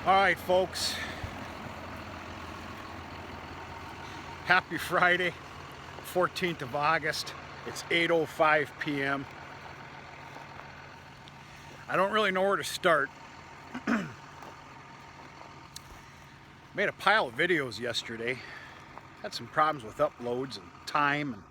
All right, folks. Happy Friday, 14th of August. It's 8:05 p.m. I don't really know where to start. Made a pile of videos yesterday. Had some problems with uploads and time and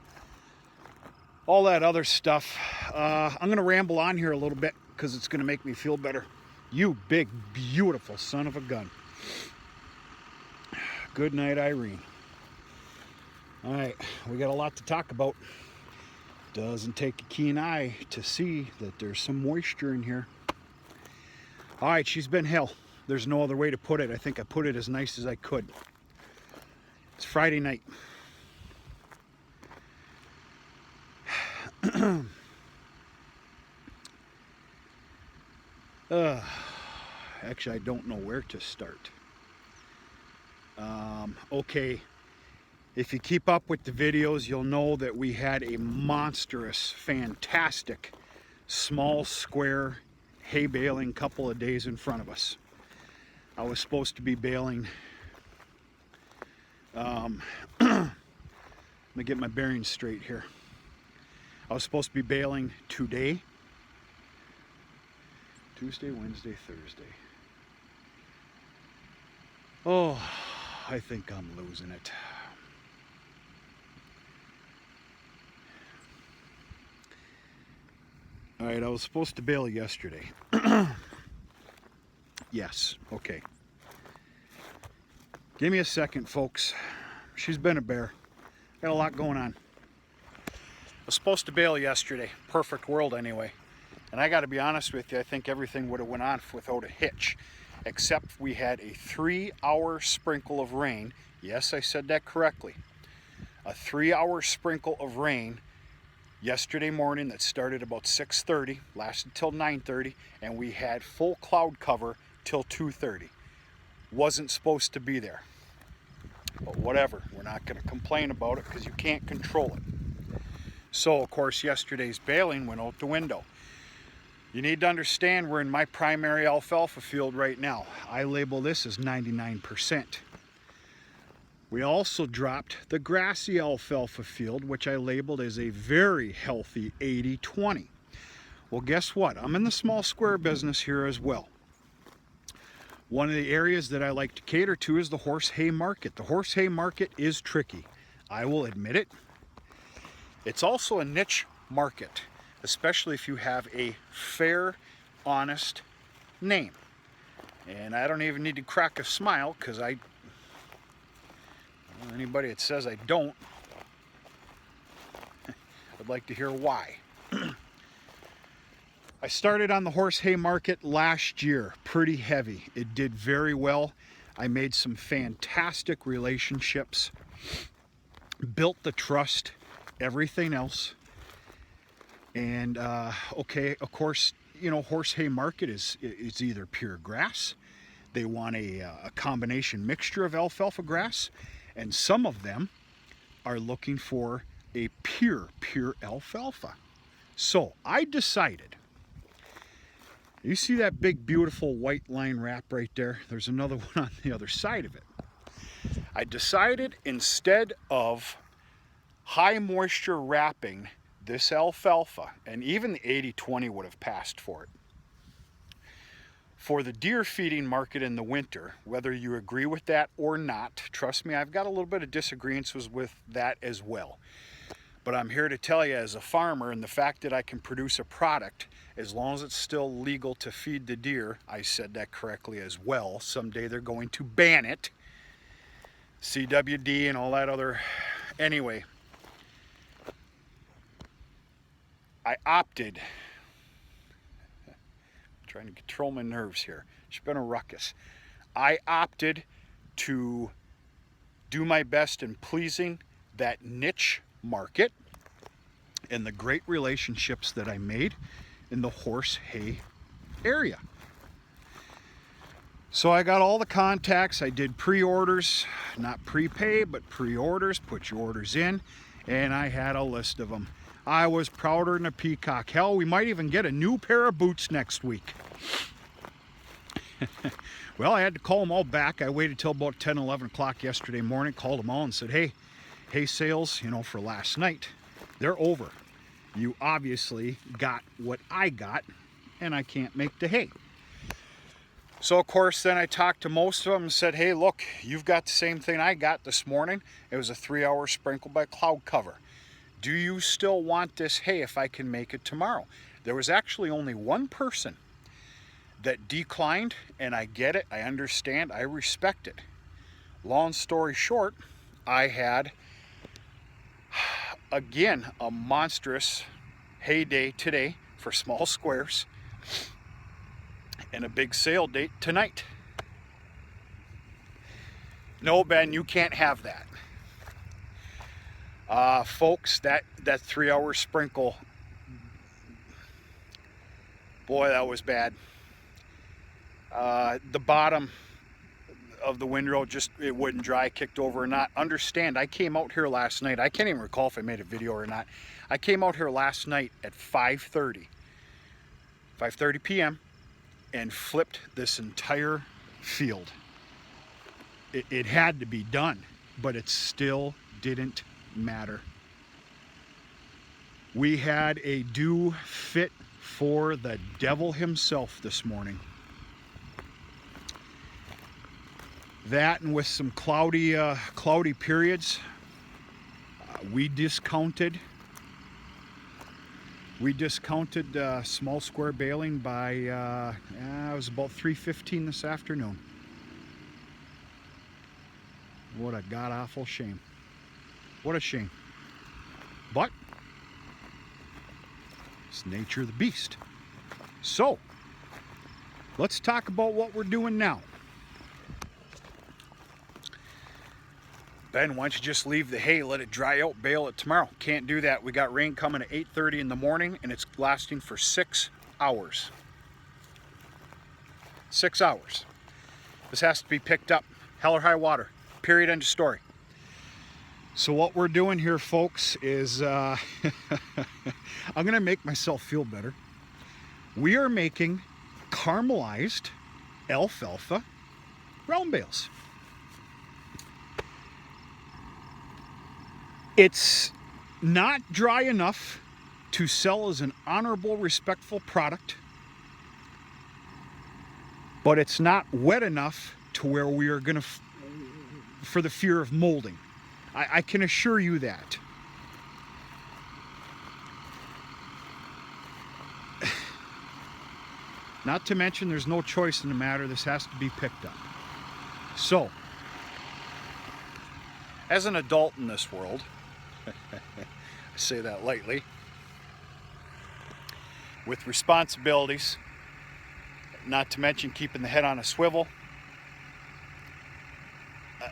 all that other stuff. I'm going to ramble on here a little bit because it's going to make me feel better. You big, beautiful son of a gun. Good night, Irene. All right, we got a lot to talk about. Doesn't take a keen eye to see that there's some moisture in here. All right, she's been hell. There's no other way to put it. I think I put it as nice as I could. It's Friday night. Actually, I don't know where to start. Okay, if you keep up with the videos, you'll know that we had a monstrous, fantastic, small square hay baling couple of days in front of us. I was supposed to be baling, let me get my bearings straight here. I was supposed to be baling today, Tuesday, Wednesday, Thursday. Oh, I think I'm losing it. All right, I was supposed to bale yesterday. Yes, okay. Give me a second, folks. She's been a bear. Got a lot going on. I was supposed to bale yesterday. Perfect world anyway. And I got to be honest with you, I think everything would have went on without a hitch. Except we had a 3-hour sprinkle of rain. Yes, I said that correctly. A 3-hour sprinkle of rain yesterday morning that started about 6:30, lasted till 9:30, and we had full cloud cover till 2:30. Wasn't supposed to be there. But whatever, we're not going to complain about it because you can't control it. So, of course, yesterday's baling went out the window. You need to understand we're in my primary alfalfa field right now. I label this as 99%. We also dropped the grassy alfalfa field, which I labeled as a very healthy 80-20. Well, guess what? I'm in the small square business here as well. One of the areas that I like to cater to is the horse hay market. The horse hay market is tricky. I will admit it. It's also a niche market, especially if you have a fair, honest name. And I don't even need to crack a smile because anybody that says I don't, I'd like to hear why. I started on the horse hay market last year, pretty heavy. It did very well. I made some fantastic relationships, built the trust, everything else. And okay, of course, you know, horse hay market is either pure grass. They want a combination mixture of alfalfa grass, and some of them are looking for a pure alfalfa. So I decided, you see that big beautiful white line wrap right there? There's another one on the other side of it. I decided instead of high moisture wrapping this alfalfa, and even the 80-20 would have passed for it, for the deer feeding market in the winter, whether you agree with that or not, trust me, I've got a little bit of disagreements with that as well. But I'm here to tell you, as a farmer, and the fact that I can produce a product, as long as it's still legal to feed the deer, I said that correctly as well. Someday they're going to ban it. CWD and all that other. Anyway, I opted, I'm trying to control my nerves here. It's been a ruckus. I opted to do my best in pleasing that niche market and the great relationships that I made in the horse hay area. So I got all the contacts. I did pre-orders, not prepay, but pre-orders. Put your orders in, and I had a list of them. I was prouder than a peacock. Hell, we might even get a new pair of boots next week. Well, I had to call them all back. I waited till about 10, 11 o'clock yesterday morning, called them all and said, hey, hay sales, for last night, they're over. You obviously got what I got, and I can't make the hay. So, of course, then I talked to most of them and said, hey, look, you've got the same thing I got this morning. It was a 3-hour sprinkle by cloud cover. Do you still want this hay if I can make it tomorrow? There was actually only one person that declined, and I get it, I understand, I respect it. Long story short, I had, again, a monstrous hay day today for small squares and a big sale date tonight. No, Ben, you can't have that. Folks, that 3-hour sprinkle, boy, that was bad. The bottom of the windrow it wouldn't dry, kicked over or not. Understand, I came out here last night. I can't even recall if I made a video or not. I came out here last night at 5:30 p.m. and flipped this entire field. It had to be done, but it still didn't matter. We had a dew fit for the devil himself this morning. That, and with some cloudy periods, we discounted small square baling by it was about 3:15 this afternoon. What a god-awful shame. What a shame. But it's nature of the beast. So let's talk about what we're doing now. Ben, why don't you just leave the hay, let it dry out, bale it tomorrow? Can't do that. We got rain coming at 8:30 in the morning, and it's lasting for 6 hours. 6 hours. This has to be picked up. Hell or high water. Period. End of story. So what we're doing here, folks, is I'm going to make myself feel better. We are making caramelized alfalfa round bales. It's not dry enough to sell as an honorable, respectful product, but it's not wet enough to where we are going to, for the fear of molding. I can assure you that. Not to mention there's no choice in the matter. This has to be picked up. So, as an adult in this world, I say that lightly, with responsibilities, not to mention keeping the head on a swivel,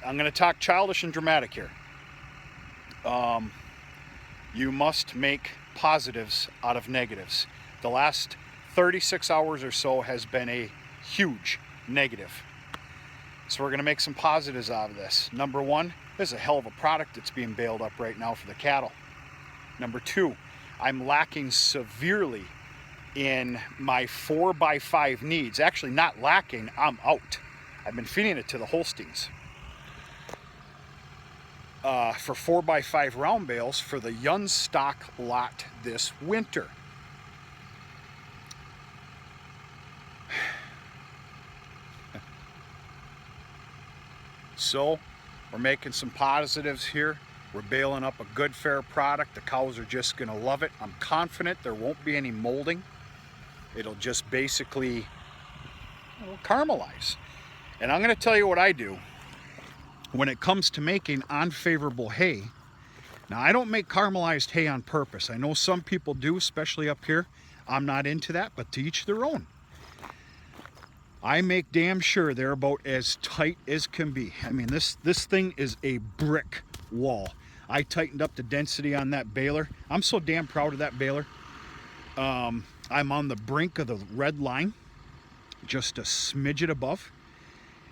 I'm going to talk childish and dramatic here. You must make positives out of negatives. The last 36 hours or so has been a huge negative. So we're going to make some positives out of this. Number one, this is a hell of a product that's being baled up right now for the cattle. Number two, I'm lacking severely in my 4x5 needs. Actually, not lacking, I'm out. I've been feeding it to the Holsteins. For 4x5 round bales for the young stock lot this winter. So we're making some positives here. We're baling up a good, fair product. The cows are just going to love it. I'm confident there won't be any molding. It'll just basically caramelize. And I'm going to tell you what I do when it comes to making unfavorable hay. Now, I don't make caramelized hay on purpose. I know some people do, especially up here. I'm not into that, but to each their own. I make damn sure they're about as tight as can be. I mean, this thing is a brick wall. I tightened up the density on that baler. I'm so damn proud of that baler. I'm on the brink of the red line, just a smidget above.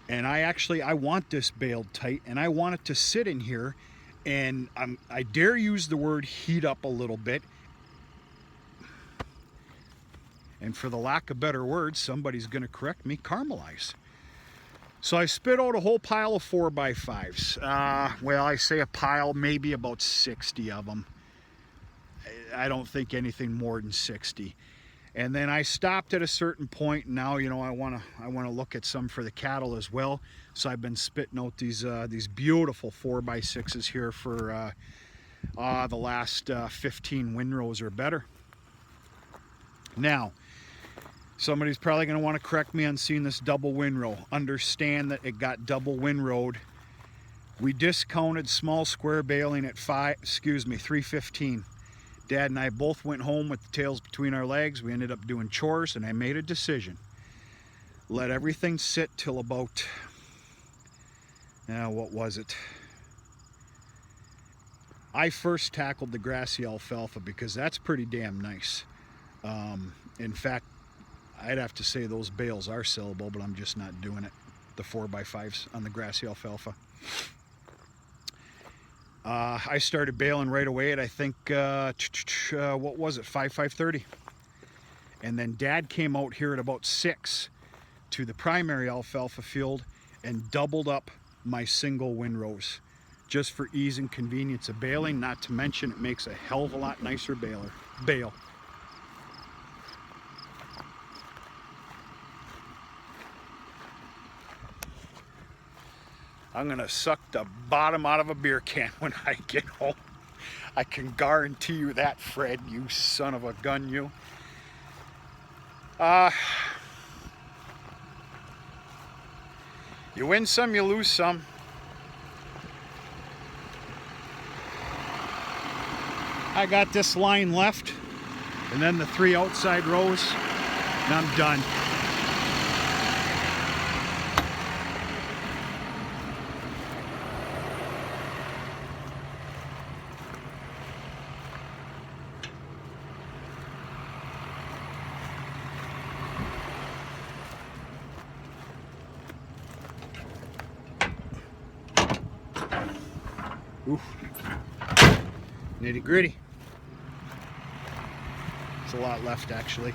And I want this baled tight, and I want it to sit in here, and I dare use the word heat up a little bit. and for the lack of better words, somebody's going to correct me, caramelize. So I spit out a whole pile of 4x5s. Well, I say a pile, maybe about 60 of them. I don't think anything more than 60. And then I stopped at a certain point. And now, you know, I want to look at some for the cattle as well. So I've been spitting out these beautiful 4x6s here for the last 15 windrows or better. Now, somebody's probably going to want to correct me on seeing this double windrow. Understand that it got double windrowed. We discounted small square baling at 315. Dad and I both went home with the tails between our legs. We ended up doing chores, and I made a decision. Let everything sit till about, what was it? I first tackled the grassy alfalfa because that's pretty damn nice. In fact, I'd have to say those bales are sellable, but I'm just not doing it. The 4x5s on the grassy alfalfa. I started baling right away at, I think, what was it, 5:30. And then Dad came out here at about 6 to the primary alfalfa field and doubled up my single windrows just for ease and convenience of baling, not to mention it makes a hell of a lot nicer bale. I'm gonna suck the bottom out of a beer can when I get home. I can guarantee you that, Fred, you son of a gun, you. You win some, you lose some. I got this line left, and then the 3 outside rows, and I'm done. Oof. Nitty gritty. There's a lot left, actually.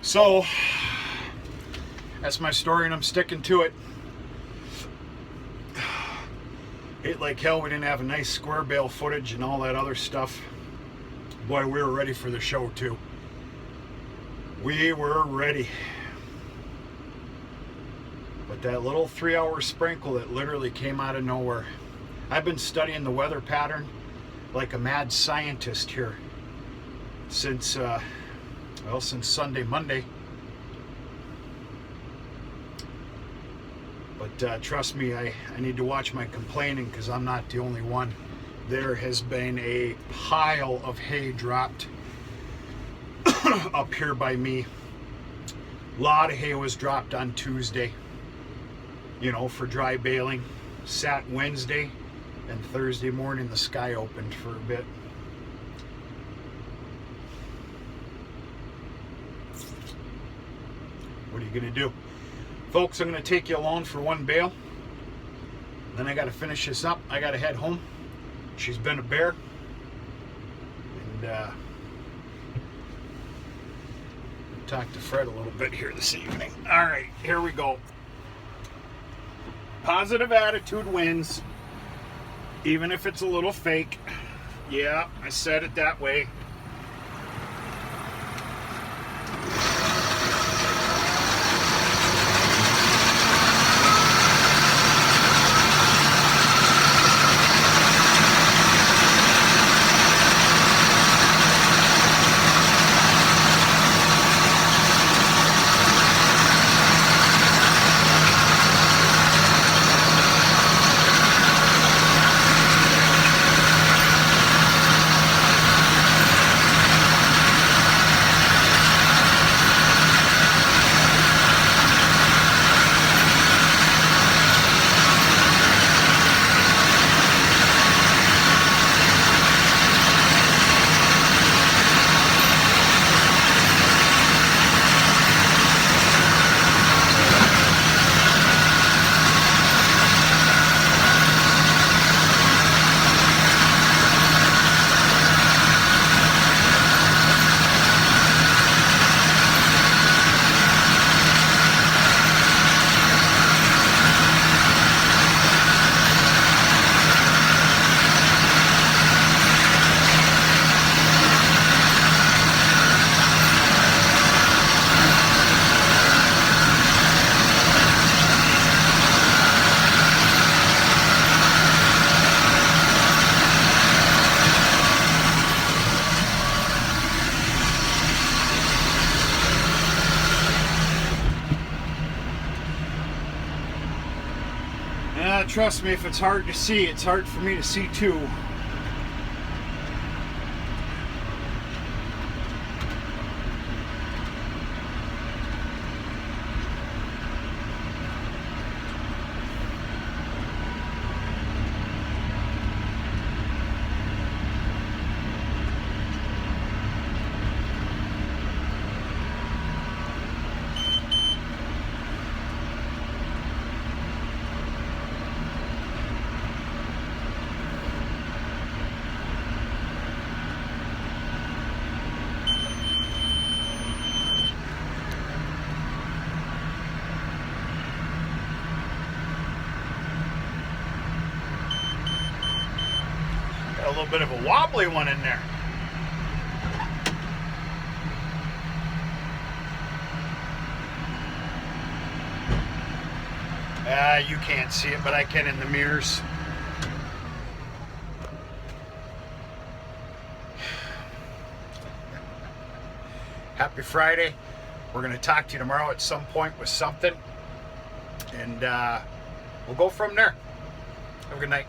So, that's my story, and I'm sticking to it. Hate like hell we didn't have a nice square bale footage and all that other stuff. Boy, we were ready for the show too. We were ready. But that little 3-hour sprinkle that literally came out of nowhere. I've been studying the weather pattern like a mad scientist here since Sunday, Monday. But trust me, I need to watch my complaining because I'm not the only one. There has been a pile of hay dropped up here by me. A lot of hay was dropped on Tuesday, you know, for dry baling. Sat Wednesday, and Thursday morning the sky opened for a bit. What are you going to do? Folks, I'm going to take you along for one bale. Then I got to finish this up. I got to head home. She's been a bear. And talk to Fred a little bit here this evening. All right, here we go. Positive attitude wins, even if it's a little fake. Yeah, I said it that way. Trust me, if it's hard to see, it's hard for me to see too. Got a little bit of a wobbly one in there. You can't see it, but I can in the mirrors. Happy Friday. We're going to talk to you tomorrow at some point with something. And we'll go from there. Have a good night.